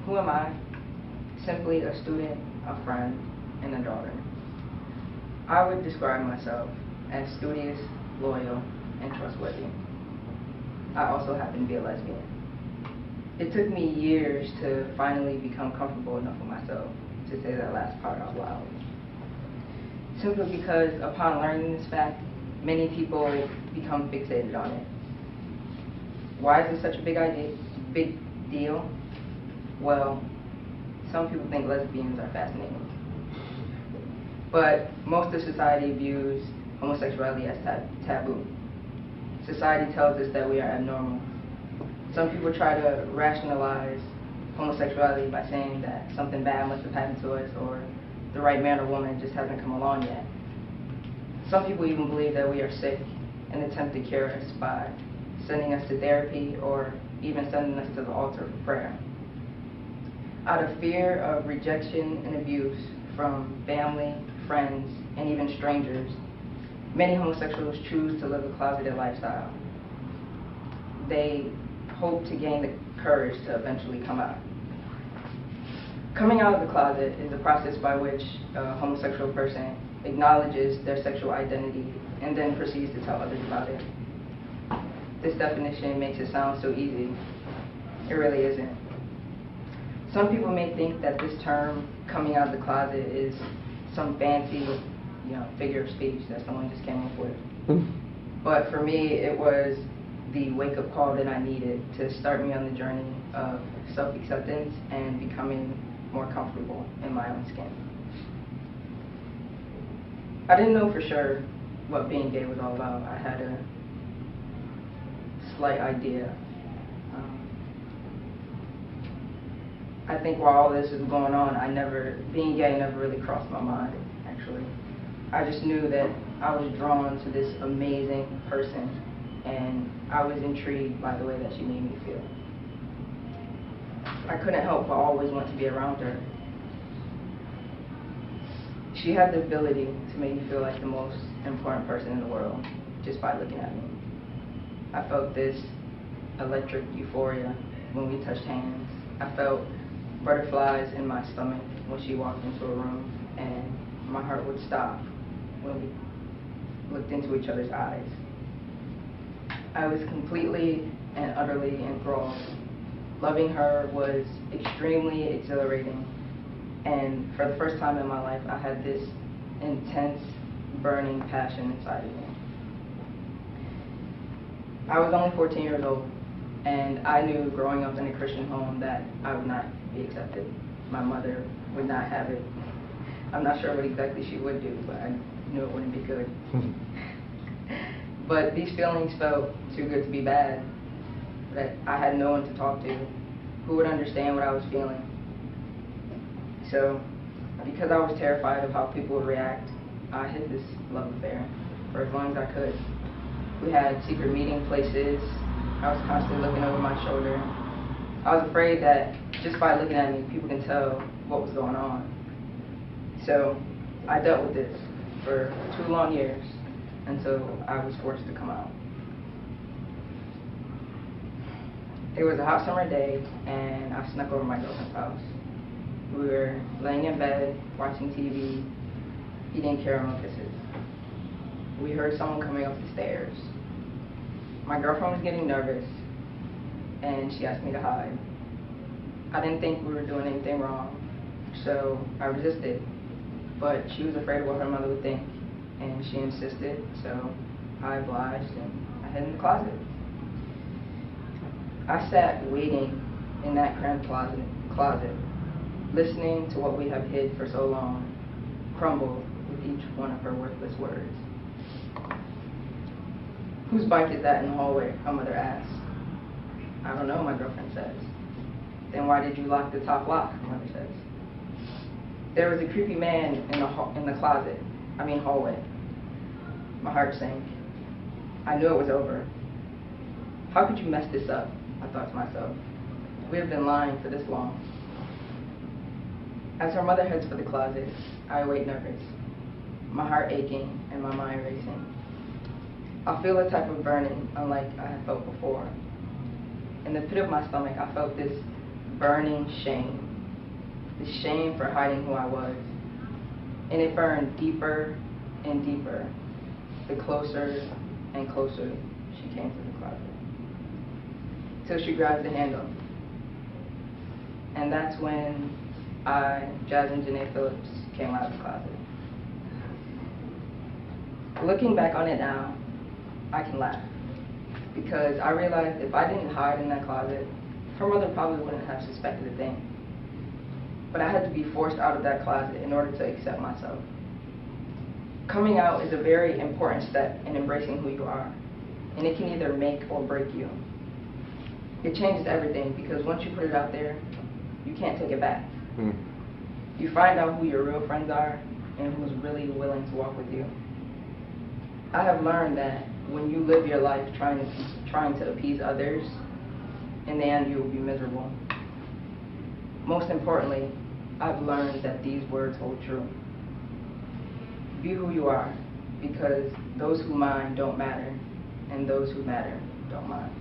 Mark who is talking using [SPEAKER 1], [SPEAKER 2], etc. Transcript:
[SPEAKER 1] Who am I? Simply a student, a friend, and a daughter. I would describe myself as studious, loyal, and trustworthy. I also happen to be a lesbian. It took me years to finally become comfortable enough with myself to say that last part out loud. Simply because upon learning this fact, many people become fixated on it. Why is this such a big deal? Well, some people think lesbians are fascinating. But most of society views homosexuality as taboo. Society tells us that we are abnormal. Some people try to rationalize homosexuality by saying that something bad must have happened to us, or the right man or woman just hasn't come along yet. Some people even believe that we are sick and attempt to cure us by sending us to therapy or even sending us to the altar for prayer. Out of fear of rejection and abuse from family, friends, and even strangers, many homosexuals choose to live a closeted lifestyle. They hope to gain the courage to eventually come out. Coming out of the closet is the process by which a homosexual person acknowledges their sexual identity and then proceeds to tell others about it. This definition makes it sound so easy. It really isn't. Some people may think that this term, coming out of the closet, is some fancy, figure of speech that someone just came up with. But for me, it was the wake-up call that I needed to start me on the journey of self-acceptance and becoming more comfortable in my own skin. I didn't know for sure what being gay was all about. I had a slight idea. I think while all this was going on, being gay never really crossed my mind, actually. I just knew that I was drawn to this amazing person, and I was intrigued by the way that she made me feel. I couldn't help but always want to be around her. She had the ability to make me feel like the most important person in the world just by looking at me. I felt this electric euphoria when we touched hands. I felt butterflies in my stomach when she walked into a room, and my heart would stop when we looked into each other's eyes. I was completely and utterly enthralled. Loving her was extremely exhilarating, and for the first time in my life, I had this intense, burning passion inside of me. I was only 14 years old, and I knew growing up in a Christian home that I would not be accepted. My mother would not have it. I'm not sure what exactly she would do, but I knew it wouldn't be good. But these feelings felt too good to be bad, that I had no one to talk to who would understand what I was feeling. So, because I was terrified of how people would react, I hid this love affair for as long as I could. We had secret meeting places. I was constantly looking over my shoulder. I was afraid that just by looking at me, people can tell what was going on. So I dealt with this for 2 long years until I was forced to come out. It was a hot summer day, and I snuck over my girlfriend's house. We were laying in bed, watching TV, eating caramel kisses. We heard someone coming up the stairs. My girlfriend was getting nervous, and she asked me to hide. I didn't think we were doing anything wrong, so I resisted. But she was afraid of what her mother would think, and she insisted, so I obliged, and I hid in the closet. I sat waiting in that cramped closet, listening to what we have hid for so long crumble with each one of her worthless words. "Whose bike is that in the hallway?" my mother asked. "I don't know," my girlfriend says. "Then why did you lock the top lock?" my mother says. "There was a creepy man in the hallway." My heart sank. I knew it was over. How could you mess this up? I thought to myself. We have been lying for this long. As her mother heads for the closet, I await nervous, my heart aching and my mind racing. I feel a type of burning unlike I had felt before. In the pit of my stomach, I felt this burning shame. The shame for hiding who I was. And it burned deeper and deeper, the closer and closer she came to the closet. Till she grabbed the handle. And that's when I, Jasmine Janae Phillips, came out of the closet. Looking back on it now, I can laugh. Because I realized if I didn't hide in that closet, her mother probably wouldn't have suspected a thing. But I had to be forced out of that closet in order to accept myself. Coming out is a very important step in embracing who you are, and it can either make or break you. It changes everything because once you put it out there, you can't take it back. You find out who your real friends are and who's really willing to walk with you. I have learned that when you live your life trying to appease others, in the end you will be miserable. Most importantly, I've learned that these words hold true. Be who you are, because those who mind don't matter, and those who matter don't mind.